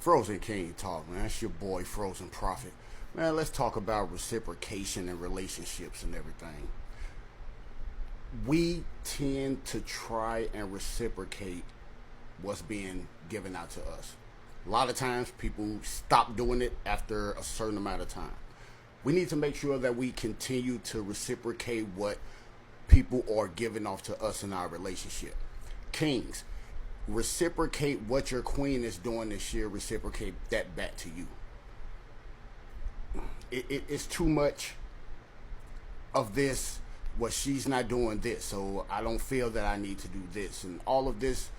Frozen King Talk, man. That's your boy Frozen Prophet. Man, let's talk about reciprocation and relationships and everything. We tend to try and reciprocate what's being given out to us. A lot of times people stop doing it after a certain amount of time. We need to make sure that we continue to reciprocate what people are giving off to us in our relationship. Kings, reciprocate what your queen is doing this year, reciprocate that back to you. It's too much of this. Well, she's not doing this, so I don't feel that I need to do this, and all of this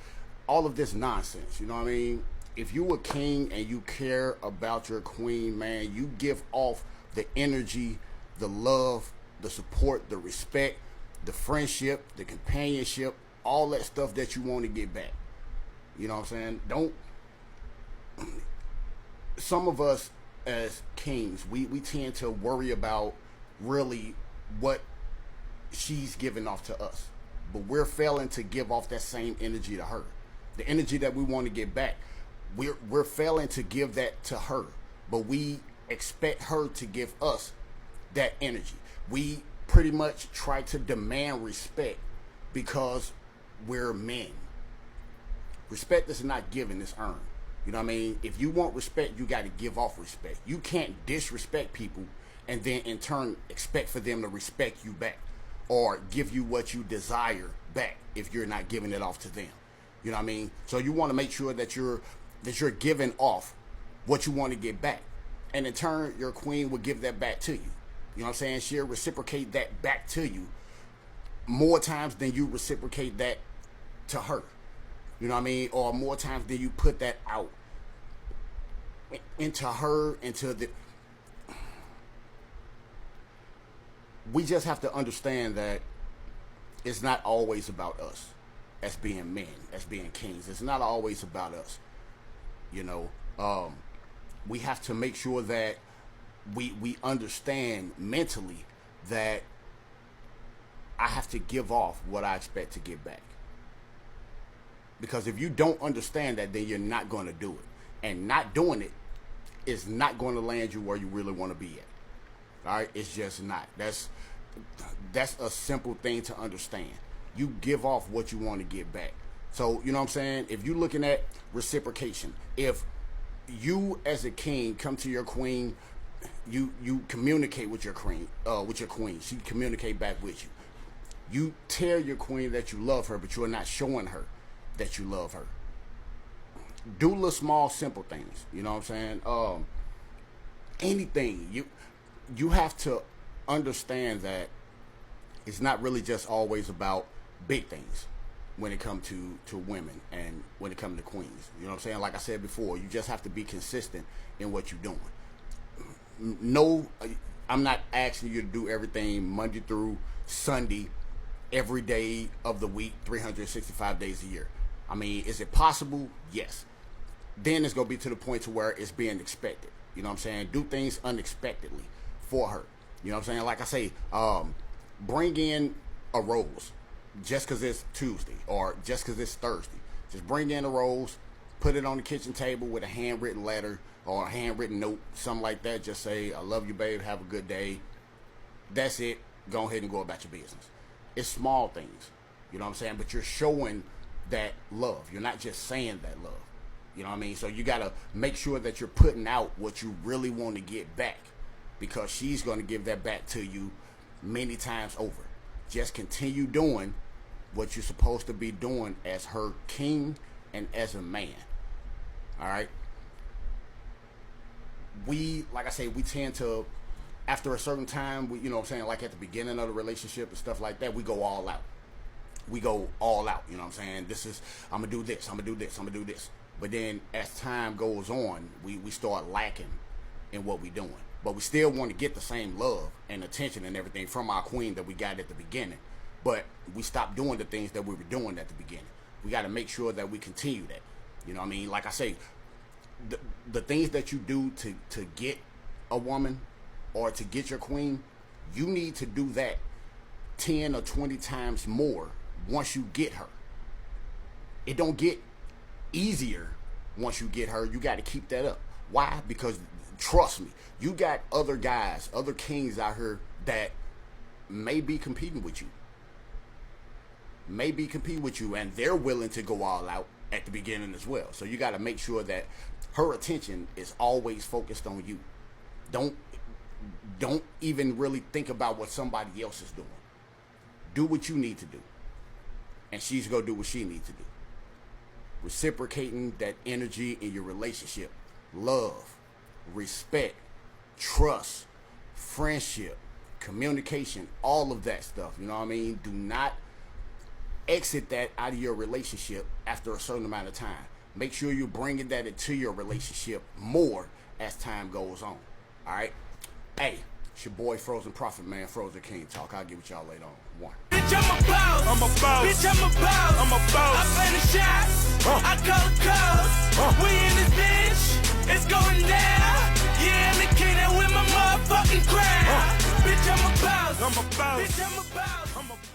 nonsense. You know what I mean? If you a king and you care about your queen, man, you give off the energy, the love, the support, the respect, the friendship, the companionship, all that stuff that you want to get back. You know what I'm saying? Don't. Some of us as kings, we tend to worry about really what she's giving off to us, but we're failing to give off that same energy to her, the energy that we want to get back. We're failing to give that to her, but we expect her to give us that energy. We pretty much try to demand respect because we're men. Respect is not given, it's earned. You know what I mean? If you want respect, you got to give off respect. You can't disrespect people and then in turn expect for them to respect you back or give you what you desire back if you're not giving it off to them. You know what I mean? So you want to make sure that you're giving off what you want to get back. And in turn, your queen will give that back to you. You know what I'm saying? She'll reciprocate that back to you more times than you reciprocate that to her. You know what I mean? Or more times than you put that out into her, into the... We just have to understand that it's not always about us as being men, as being kings. It's not always about us. You know, we have to make sure that we understand mentally that I have to give off what I expect to get back. Because if you don't understand that, then you're not going to do it. And not doing it is not going to land you where you really want to be at. All right? It's just not. That's a simple thing to understand. You give off what you want to get back. So, you know what I'm saying? If you're looking at reciprocation, if you as a king come to your queen, you communicate with your queen, she communicate back with you. You tell your queen that you love her, but you're not showing her that you love her. Do little small simple things. You know what I'm saying? Anything. You have to understand that it's not really just always about big things when it comes to women and when it comes to queens. You know what I'm saying? Like I said before, you just have to be consistent in what you're doing. No, I'm not asking you to do everything Monday through Sunday, every day of the week, 365 days a year. I mean, is it possible? Yes. Then it's going to be to the point to where it's being expected. You know what I'm saying? Do things unexpectedly for her. You know what I'm saying? Like I say, bring in a rose just because it's Tuesday or just because it's Thursday. Just bring in a rose, put it on the kitchen table with a handwritten letter or a handwritten note, something like that. Just say, I love you, babe. Have a good day. That's it. Go ahead and go about your business. It's small things. You know what I'm saying? But you're showing that love. You're not just saying that love. You know what I mean? So you got to make sure that you're putting out what you really want to get back, because she's going to give that back to you many times over. Just continue doing what you're supposed to be doing as her king and as a man. All right? Like I say, we tend to, after a certain time, you know what I'm saying, like at the beginning of the relationship and stuff like that, we go all out. We go all out, you know what I'm saying? I'm going to do this, I'm going to do this, I'm going to do this. But then as time goes on, we start lacking in what we're doing. But we still want to get the same love and attention and everything from our queen that we got at the beginning. But we stopped doing the things that we were doing at the beginning. We got to make sure that we continue that. You know what I mean? Like I say, the things that you do to get a woman or to get your queen, you need to do that 10 or 20 times more once you get her. It don't get easier once you get her. You got to keep that up. Why? Because trust me, you got other guys, other kings out here that may be competing with you. And they're willing to go all out at the beginning as well. So you got to make sure that her attention is always focused on you. Don't even really think about what somebody else is doing. Do what you need to do, and she's gonna do what she needs to do. Reciprocating that energy in your relationship. Love, respect, trust, friendship, communication, all of that stuff. You know what I mean? Do not exit that out of your relationship after a certain amount of time. Make sure you're bringing that into your relationship more as time goes on. All right? Hey, it's your boy Frozen Prophet, man. Frozen King Talk. I'll get with y'all later on. One. Bitch, I'm a boss. I'm a boss. Bitch, I'm a boss. I'm a boss. I play the shots. I call the calls. We in this bitch. It's going down. Yeah, I'm the king that with my motherfucking crown. Bitch, I'm a boss. I'm a boss. Bitch, I'm a boss. I'm a boss.